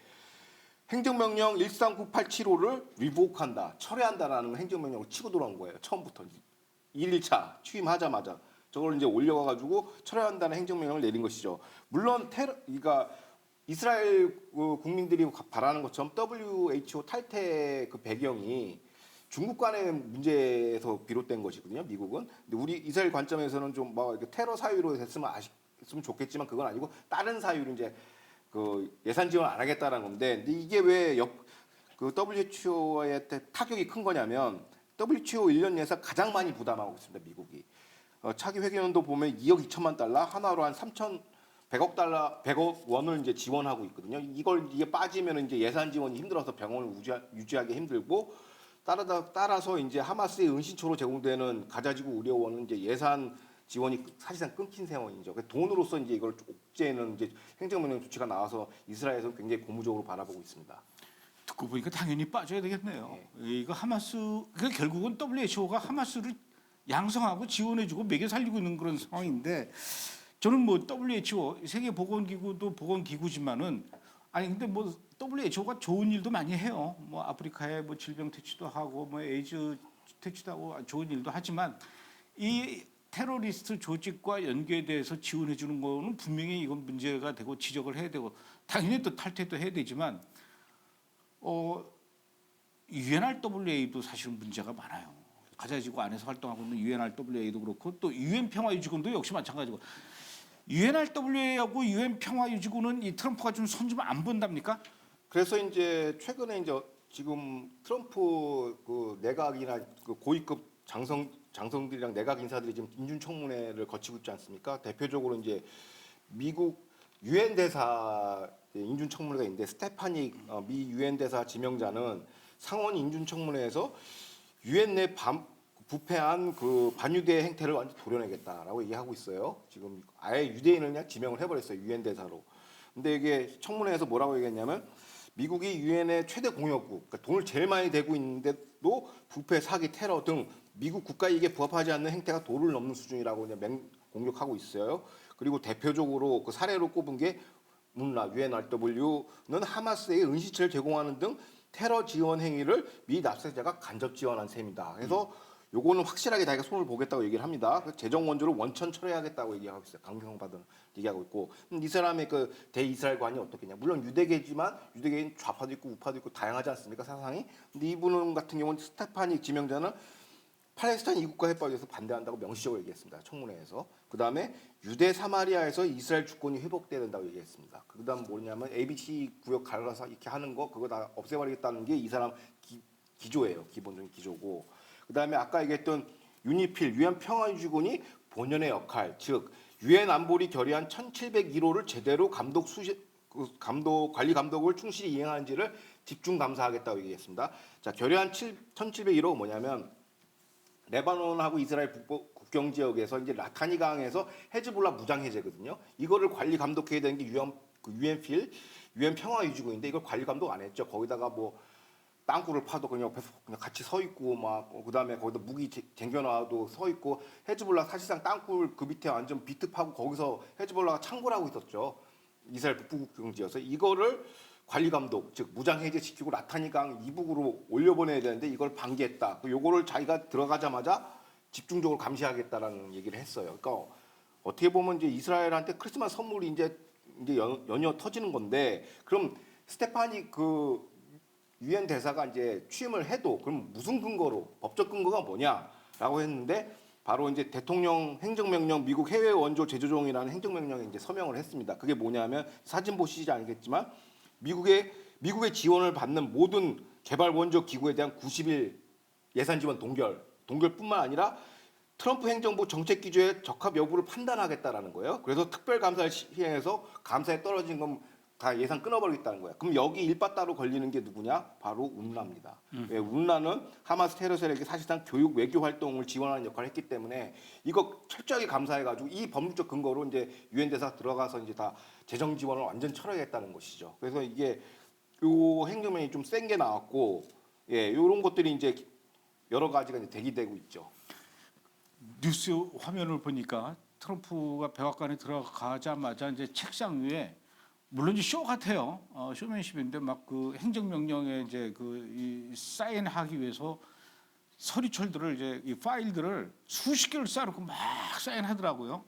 [SPEAKER 3] 행정명령 139875를 리보크한다, 철회한다라는 행정명령을 치고 들어온 거예요. 처음부터 1일차 취임하자마자 저걸 이제 올려가지고 철회한다는 행정명령을 내린 것이죠. 물론 그러니까 이스라엘 국민들이 바라는 것처럼 WHO 탈퇴 그 배경이 중국 간의 문제에서 비롯된 것이거든요. 미국은. 근데 우리 이스라엘 관점에서는 좀 뭐 테러 사유로 됐으면 좋겠지만 그건 아니고 다른 사유로 이제 그 예산 지원 안 하겠다라는 건데, 근데 이게 왜 그 WHO의 타격이 큰 거냐면 WHO 1년 예산 가장 많이 부담하고 있습니다. 미국이. 차기 회계연도 보면 2억 2천만 달러, 하나로 한 100억 원을 이제 지원하고 있거든요. 이게 빠지면 이제 예산 지원이 힘들어서 병원을 유지하기 힘들고, 따라서 이제 하마스의 은신처로 제공되는 가자지구 의료원은 이제 예산 지원이 사실상 끊긴 상황이죠. 돈으로서 이제 이걸 옥죄는 이제 행정명령 조치가 나와서 이스라엘에서 굉장히 고무적으로 바라보고 있습니다.
[SPEAKER 1] 듣고 보니까 당연히 빠져야 되겠네요. 이거 그러니까 결국은 WHO가 하마스를 양성하고 지원해주고 먹여 살리고 있는 그런 상황인데, 저는 뭐 WHO 세계보건기구도 보건기구지만은 아니 근데 뭐 WHO가 좋은 일도 많이 해요. 뭐 아프리카에 뭐 질병 퇴치도 하고 뭐 에이즈 퇴치도 하고 좋은 일도 하지만 이 테러리스트 조직과 연계돼서 지원해 주는 거는 분명히 이건 문제가 되고 지적을 해야 되고 당연히 또 탈퇴도 해야 되지만 UNRWA도 사실은 문제가 많아요. 가자지구 안에서 활동하고 있는 UNRWA도 그렇고 또 UN 평화유지군도 역시 마찬가지고, UNRWA하고 UN 평화유지군은 이 트럼프가 좀 손 좀 안 본답니까?
[SPEAKER 3] 그래서 이제 최근에 이제 지금 트럼프 그 내각이나 그 고위급 장성들이랑 내각 인사들이 지금 인준청문회를 거치고 있지 않습니까? 대표적으로 이제 미국 유엔 대사 인준청문회가 있는데 스테파닉 미 유엔 대사 지명자는 상원 인준청문회에서 유엔 내 부패한 그 반유대 행태를 완전 도려내겠다라고 얘기하고 있어요. 지금 아예 유대인을 그냥 지명을 해버렸어요. 유엔 대사로. 근데 이게 청문회에서 뭐라고 얘기했냐면 미국이 유엔의 최대 공여국, 그러니까 돈을 제일 많이 대고 있는데도 부패, 사기, 테러 등 미국 국가 이익에 부합하지 않는 행태가 도를 넘는 수준이라고 그냥 공격하고 있어요. 그리고 대표적으로 그 사례로 꼽은 게 문라 UNRW는 하마스에 은시체를 제공하는 등 테러 지원 행위를 미 납세자가 간접 지원한 셈이다. 그래서 요거는 확실하게 자기가 손을 보겠다고 얘기를 합니다. 재정 원조를 원천 철회하겠다고 얘기하고 있어요. 강경받은 얘기하고 있고 이 사람의 그 대이스라엘관이 어떻겠냐? 물론 유대계지만 유대계인 좌파도 있고 우파도 있고 다양하지 않습니까 사상이? 근데 이분 같은 경우는 스테파닉 지명자는 팔레스타인 이국가 해법에서 반대한다고 명시적으로 얘기했습니다. 청문회에서. 그다음에 유대 사마리아에서 이스라엘 주권이 회복돼야 된다고 얘기했습니다. 그다음 뭐냐면 ABC 구역 갈라서 이렇게 하는 거 그거 다 없애버리겠다는 게 이 사람 기조예요. 기본적인 기조고. 그다음에 아까 얘기했던 유니필 유엔 평화유지군이 본연의 역할, 즉 유엔 안보리 결의안 1701호를 제대로 관리 감독을 충실히 이행하는지를 집중 감사하겠다고 얘기했습니다. 자, 결의안 1701호 뭐냐면 레바논하고 이스라엘 국경 지역에서 이제 라타니 강에서 헤즈볼라 무장 해제거든요. 이거를 관리 감독해야 되는 게 유엔필 유엔 평화유지군인데 이걸 관리 감독 안 했죠. 거기다가 뭐 땅굴을 파도 그냥 옆에서 그냥 같이 서 있고 막 그다음에 거기다 무기 쟁겨놔도 서 있고 헤즈볼라 사실상 땅굴 그 밑에 완전 비트 파고 거기서 헤즈볼라가 창궐 하고 있었죠. 이스라엘 북부국경지여서 이거를 관리 감독 즉 무장 해제 시키고 라타니 강 이북으로 올려보내야 되는데 이걸 방기했다. 요거를 자기가 들어가자마자 집중적으로 감시하겠다라는 얘기를 했어요. 그러니까 어떻게 보면 이제 이스라엘한테 크리스마스 선물이 이제 연이어 터지는 건데 그럼 스테파니 그 유엔 대사가 이제 취임을 해도 그럼 무슨 근거로 법적 근거가 뭐냐라고 했는데 바로 이제 대통령 행정명령 미국 해외 원조 제조종이라는 행정명령에 이제 서명을 했습니다. 그게 뭐냐면 사진 보시지 않겠지만 미국의 지원을 받는 모든 개발 원조 기구에 대한 90일 예산 지원 동결뿐만 아니라 트럼프 행정부 정책 기조에 적합 여부를 판단하겠다라는 거예요. 그래서 특별 감사를 시행해서 감사에 떨어진 건 다 예산 끊어버리겠다는 거야. 그럼 여기 일바따로 걸리는 게 누구냐? 바로 운라입니다. 왜? 운라는 하마스 테러 세력이 사실상 교육 외교 활동을 지원하는 역할을 했기 때문에 이거 철저하게 감사해가지고 이 법률적 근거로 이제 유엔 대사 들어가서 이제 다 재정 지원을 완전 철회했다는 것이죠. 그래서 이게 요 행정명이 좀 센 게 나왔고, 예, 이런 것들이 이제 여러 가지가 이제 대기되고 있죠.
[SPEAKER 1] 뉴스 화면을 보니까 트럼프가 백악관에 들어가자마자 이제 책상 위에 물론 이제 쇼 같아요. 쇼맨십인데 막 그 행정명령에 이제 이 사인하기 위해서 서리철들을 이제 이 파일들을 수십 개를 쌓아놓고 막 사인하더라고요.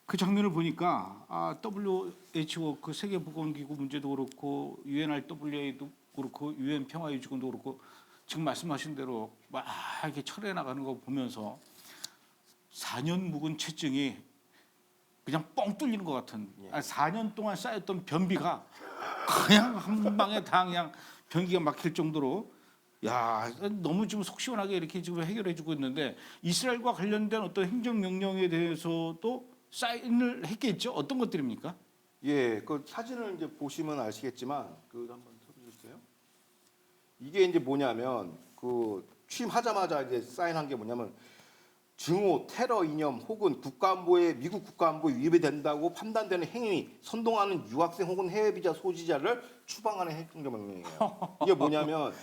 [SPEAKER 1] 그 장면을 보니까 WHO 그 세계보건기구 문제도 그렇고 UNRWA도 그렇고 UN 평화유지군도 그렇고 지금 말씀하신 대로 막 이렇게 철회 나가는 거 보면서 4년 묵은 채증이 그냥 뻥 뚫리는 것 같은 4년 동안 쌓였던 변비가 그냥 한 방에 다 그냥 변기가 막힐 정도로 야 너무 지금 속 시원하게 이렇게 지금 해결해주고 있는데 이스라엘과 관련된 어떤 행정명령에 대해서도 사인을 했겠죠. 어떤 것들입니까?
[SPEAKER 3] 예, 그 사진을 이제 보시면 아시겠지만 그 한번 쳐주세요. 이게 이제 뭐냐면 그 취임하자마자 이제 사인한 게 뭐냐면 증오, 테러 이념 혹은 미국 국가안보에 위배된다고 판단되는 행위, 선동하는 유학생 혹은 해외 비자 소지자를 추방하는 행정명령이에요. 이게 뭐냐면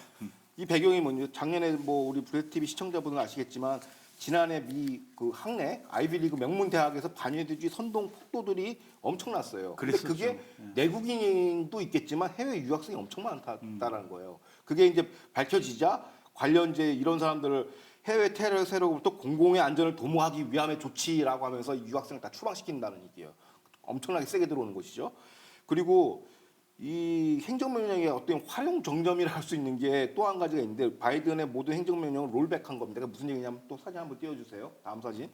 [SPEAKER 3] 이 배경이 뭐냐? 작년에 뭐 우리 브레드 TV 시청자분은 아시겠지만 지난해 미 그 학내 아이비리그 명문 대학에서 반예주의 선동 폭도들이 엄청났어요. 근데 그게 내국인도 있겠지만 해외 유학생이 엄청 많다라는 거예요. 그게 이제 밝혀지자 관련제 이런 사람들을 해외 테러 세력으로부터 공공의 안전을 도모하기 위함의 조치라고 하면서 유학생을 다 추방시킨다는 얘기예요. 엄청나게 세게 들어오는 것이죠. 그리고 이 행정명령의 어떤 활용 정점이라 할 수 있는 게 또 한 가지가 있는데 바이든의 모든 행정명령을 롤백한 겁니다. 그러니까 무슨 얘기냐면 또 사진 한번 띄워주세요. 다음 사진.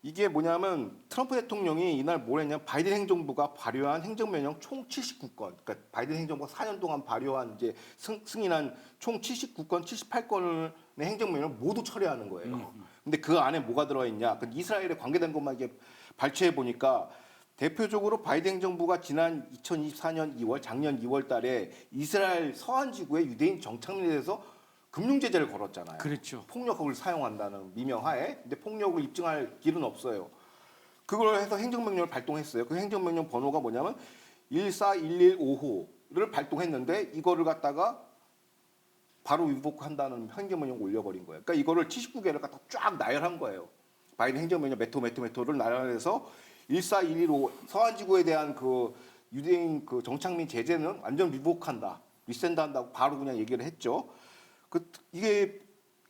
[SPEAKER 3] 이게 뭐냐면 트럼프 대통령이 이날 뭘 했냐면 바이든 행정부가 발효한 행정명령 총 79건, 그러니까 바이든 행정부가 4년 동안 발효한 이제 승인한 총 79건, 78건의 행정명령을 모두 철회하는 거예요. 근데 그 안에 뭐가 들어있냐? 그 이스라엘에 관계된 것만 이렇게 발췌해 보니까 대표적으로 바이든 행정부가 지난 2024년 2월, 작년 2월 달에 이스라엘 서한 지구에 유대인 정착민에 대해서 금융 제재를 걸었잖아요.
[SPEAKER 1] 그렇죠.
[SPEAKER 3] 폭력을 사용한다는 미명하에. 근데 폭력을 입증할 길은 없어요. 그걸 해서 행정명령을 발동했어요. 그 행정명령 번호가 뭐냐면 14115호를 발동했는데 이거를 갖다가 바로 위복한다는 행정명령 올려버린 거예요. 그러니까 이거를 79개를 갖다 쫙 나열한 거예요. 바이든 행정명령 메토를 나열해서 1415 서한지구에 대한 그 유대인 그 정착민 제재는 완전 위복한다, 리센드한다고 바로 그냥 얘기를 했죠. 이게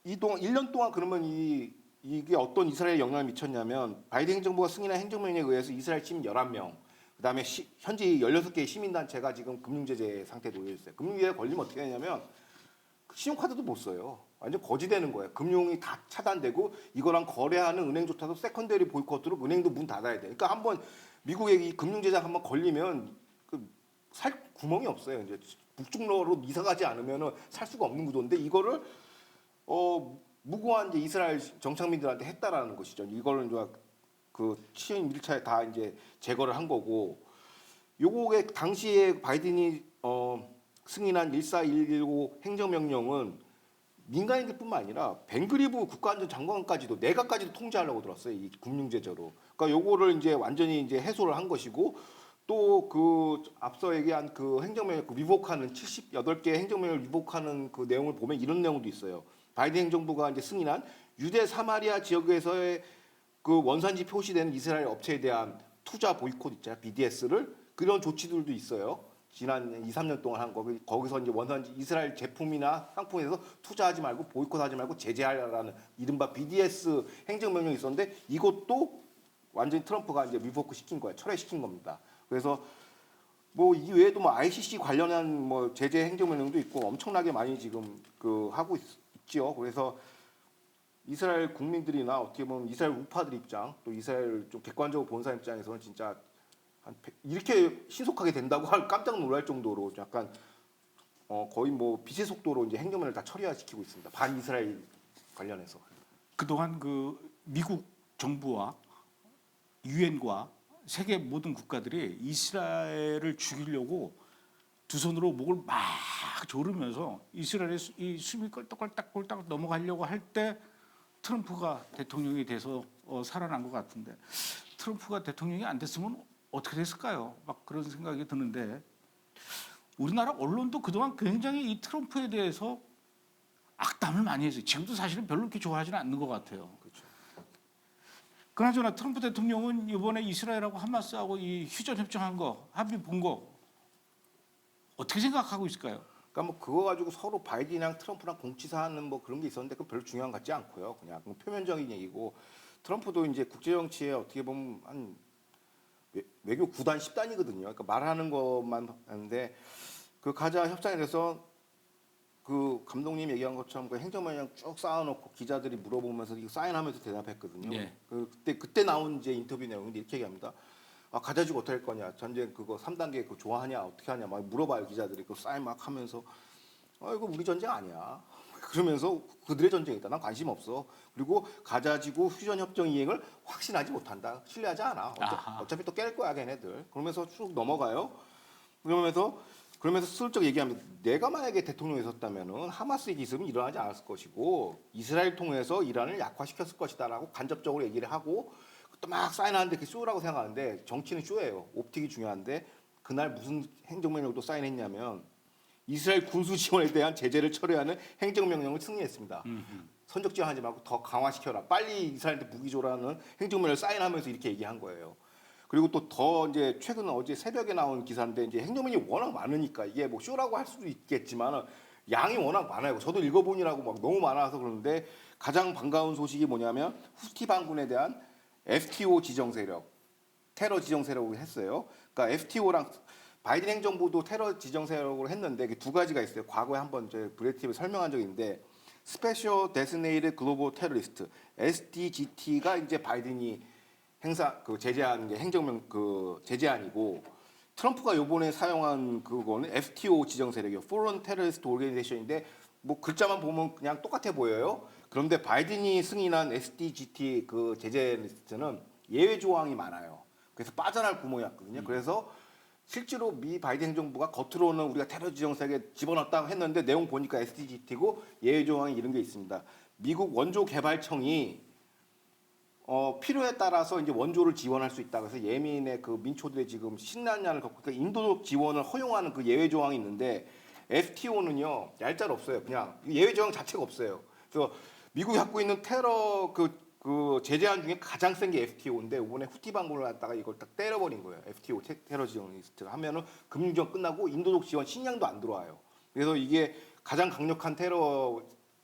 [SPEAKER 3] 이동안 1년 동안 그러면 이게 어떤 이스라엘에 영향을 미쳤냐면 바이든 행정부가 승인한 행정명령에 의해서 이스라엘 시민 11명, 그다음에 현재 16개의 시민단체가 지금 금융제재 상태에 놓여 있어요. 금융제재 걸리면 어떻게 하냐면 신용카드도 못 써요. 완전 거지되는 거예요. 금융이 다 차단되고 이거랑 거래하는 은행조차도 세컨더리 보이콧으로 은행도 문 닫아야 돼. 그러니까 한번 미국의 이 금융제재 한번 걸리면 살 구멍이 없어요. 이제 북중로로 이사 가지 않으면 살 수가 없는 구조인데 이거를 무고한 이제 이스라엘 정착민들한테 했다라는 것이죠. 이거를 이제 그 취임 1차에 다 이제 제거를 한 거고, 요거에 당시에 바이든이 승인한 14115 행정명령은 민간인들뿐만 아니라 벤그리브 국가안전장관까지도 내각까지도 통제하려고 들었어요. 이 금융제재로. 그러니까 요거를 이제 완전히 이제 해소를 한 것이고, 또 그 앞서 얘기한 그 행정명령 위복하는 78개 행정명령을 위복하는 그 내용을 보면 이런 내용도 있어요. 바이든 행정부가 이제 승인한 유대 사마리아 지역에서의 그 원산지 표시되는 이스라엘 업체에 대한 투자 보이콧 있잖아요. BDS를 그런 조치들도 있어요. 지난 2, 3년 동안 한 거. 거기서 이제 원산지 이스라엘 제품이나 상품에 대해서 투자하지 말고 보이콧하지 말고 제재하라는 이른바 BDS 행정명령이 있었는데 이것도 완전히 트럼프가 이제 리보크 시킨 거예요. 철회시킨 겁니다. 그래서 뭐 이 외에도 뭐 ICC 관련한 뭐 제재 행정명령도 있고 엄청나게 많이 지금 그 하고 있죠. 그래서 이스라엘 국민들이나 어떻게 보면 이스라엘 우파들 입장, 또 이스라엘 좀 객관적으로 본 사람 입장에서는 진짜 이렇게 신속하게 된다고 깜짝 놀랄 정도로 약간 거의 뭐 빛의 속도로 이제 행정면을 다 처리화시키고 있습니다. 반 이스라엘 관련해서.
[SPEAKER 1] 그동안 그 미국 정부와 유엔과 세계 모든 국가들이 이스라엘을 죽이려고 두 손으로 목을 막 조르면서 이스라엘의 이 숨이 꼴딱꼴딱 넘어가려고 할 때 트럼프가 대통령이 돼서 살아난 것 같은데, 트럼프가 대통령이 안 됐으면 어떻게 됐을까요? 막 그런 생각이 드는데, 우리나라 언론도 그동안 굉장히 이 트럼프에 대해서 악담을 많이 했어요. 지금도 사실은 별로 그렇게 좋아하지는 않는 것 같아요.
[SPEAKER 3] 그렇죠.
[SPEAKER 1] 그나저나 트럼프 대통령은 이번에 이스라엘하고 하마스하고 이 휴전 협정한 거, 합의 본 거 어떻게 생각하고 있을까요?
[SPEAKER 3] 그러니까 뭐 그거 가지고 서로 바이든이랑 트럼프랑 공치사하는 뭐 그런 게 있었는데 그 별로 중요한 것 같지 않고요. 그냥 표면적인 얘기고, 트럼프도 이제 국제 정치에 어떻게 보면 한 외교 9단 10단이거든요. 그러니까 말하는 것만 하는데 그 가자 협상에 대해서 그 감독님 얘기한 것처럼 그 행정명령 쭉 쌓아놓고 기자들이 물어보면서 이거 사인하면서 대답했거든요.
[SPEAKER 1] 네.
[SPEAKER 3] 그때 나온 이제 인터뷰 내용인데 이렇게 얘기합니다. 아, 가자지고 어떻게 할 거냐, 전쟁 그거 3단계 그거 좋아하냐, 어떻게 하냐 막 물어봐요. 기자들이 그 사인 막 하면서 이거 우리 전쟁 아니야. 그러면서 그들의 전쟁이다. 난 관심 없어. 그리고 가자지구 휴전 협정 이행을 확신하지 못한다. 신뢰하지 않아. 어차피 또 깰 거야 걔네들. 그러면서 쭉 넘어가요. 그러면서 슬쩍 얘기하면 내가 만약에 대통령이 있었다면은 하마스의 기습은 일어나지 않았을 것이고 이스라엘 통해서 이란을 약화시켰을 것이다라고 간접적으로 얘기를 하고 또 막 사인하는데 그게 쇼라고 생각하는데 정치는 쇼예요. 옵틱이 중요한데 그날 무슨 행정명령도 사인했냐면 이스라엘 군수 지원에 대한 제재를 철회하는 행정명령을 승인했습니다. 선적 지원하지 말고 더 강화시켜라. 빨리 이스라엘한테 무기 줘라는 행정명령을 사인하면서 이렇게 얘기한 거예요. 그리고 또 더 이제 최근 어제 새벽에 나온 기사인데 이제 행정명령이 워낙 많으니까 이게 뭐 쇼라고 할 수도 있겠지만 양이 워낙 많아요. 저도 읽어보느라고 막 너무 많아서 그러는데 가장 반가운 소식이 뭐냐면 후티 반군에 대한 FTO 지정 세력, 테러 지정 세력으로 했어요. 그러니까 FTO랑 바이든 행정부도 테러 지정 세력으로 했는데 두 가지가 있어요. 과거에 한번 제 브레티브에 설명한 적이 있는데 스페셜 데스네이드 글로벌 테러리스트 SDGT가 이제 바이든이 제재한 게 행정명 제재안이고, 트럼프가 요번에 사용한 그거는 FTO 지정 세력이요. Foreign Terrorist Organization인데 뭐 글자만 보면 그냥 똑같아 보여요. 그런데 바이든이 승인한 SDGT 그 제재 리스트는 예외 조항이 많아요. 그래서 빠져날 구멍이 왔거든요. 그래서 실제로 미 바이든 행정부가 겉으로는 우리가 테러 지정 세력에 집어넣었다고 했는데 내용 보니까 SDGT고 예외 조항이 이런 게 있습니다. 미국 원조 개발청이 필요에 따라서 이제 원조를 지원할 수 있다. 그래서 예민의 그 민초들의 지금 신난란을 겪고 그러니까 인도 지원을 허용하는 그 예외 조항이 있는데 FTO는요 얄짤 없어요. 그냥 예외 조항 자체가 없어요. 그래서 미국이 갖고 있는 테러 그 그 제재안 중에 가장 센 게 FTO인데 이번에 후티 반군을 갖다가 이걸 딱 때려버린 거예요. FTO 테러 지원리스트가 하면은 금융 지원 끝나고 인도적 지원 식량도 안 들어와요. 그래서 이게 가장 강력한 테러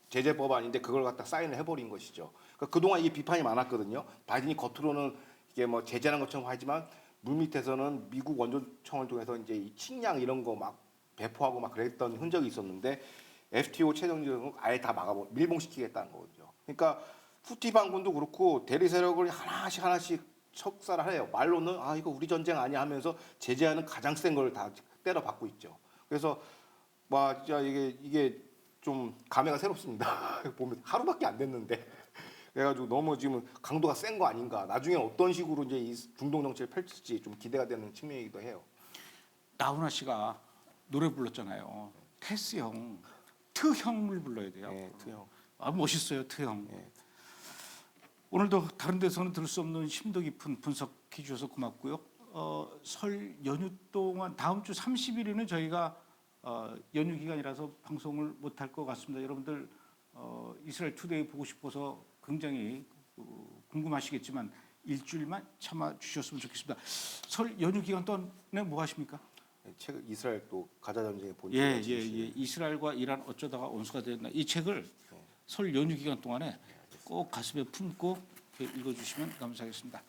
[SPEAKER 3] 제재 법안인데 그걸 갖다 사인을 해버린 것이죠. 그러니까 그동안 이게 비판이 많았거든요. 바이든이 겉으로는 이게 뭐 제재하는 것처럼 하지만 물밑에서는 미국 원조청을 통해서 이제 이 식량 이런 거 막 배포하고 막 그랬던 흔적이 있었는데 FTO 최종 지원은 아예 다 밀봉시키겠다는 거거든요. 그러니까 후티 반군도 그렇고 대리 세력을 하나씩 척사를 해요. 말로는 아 이거 우리 전쟁 아니야 하면서 제재하는 가장 센 걸 다 때려 받고 있죠. 그래서 와 진짜 이게 좀 감회가 새롭습니다. 보면 하루밖에 안 됐는데 그래가지고 너무 지금 강도가 센 거 아닌가. 나중에 어떤 식으로 이제 이 중동 정치를 펼칠지 좀 기대가 되는 측면이기도 해요.
[SPEAKER 1] 나훈아 씨가 노래 불렀잖아요. 테스 형, 트 형을 불러야 돼요.
[SPEAKER 3] 네, 트형.
[SPEAKER 1] 아 멋있어요, 트 형.
[SPEAKER 3] 네.
[SPEAKER 1] 오늘도 다른 데서는 들을 수 없는 심도 깊은 분석해 주셔서 고맙고요. 설 연휴 동안 다음 주 30일에는 저희가 연휴 기간이라서 방송을 못할 것 같습니다. 여러분들 이스라엘 투데이 보고 싶어서 굉장히 궁금하시겠지만 일주일만 참아 주셨으면 좋겠습니다. 설 연휴 기간 동안에 뭐 하십니까?
[SPEAKER 3] 책 이스라엘 또 가자 전쟁의 본질.
[SPEAKER 1] 예. 이스라엘과 이란 어쩌다가 원수가 되었나 이 책을 설 연휴 기간 동안에 꼭 가슴에 품고 읽어주시면 감사하겠습니다.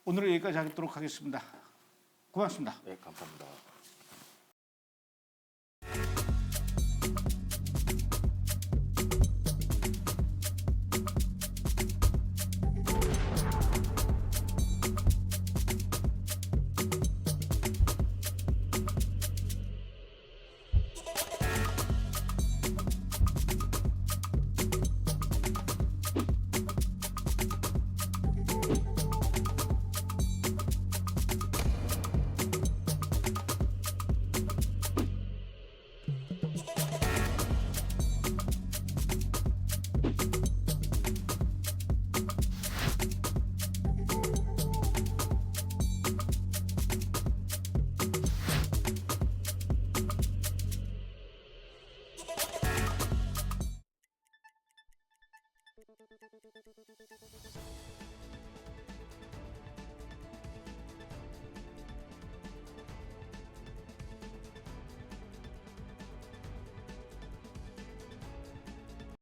[SPEAKER 1] 오늘은 여기까지 하도록 하겠습니다. 고맙습니다.
[SPEAKER 3] 네, 감사합니다.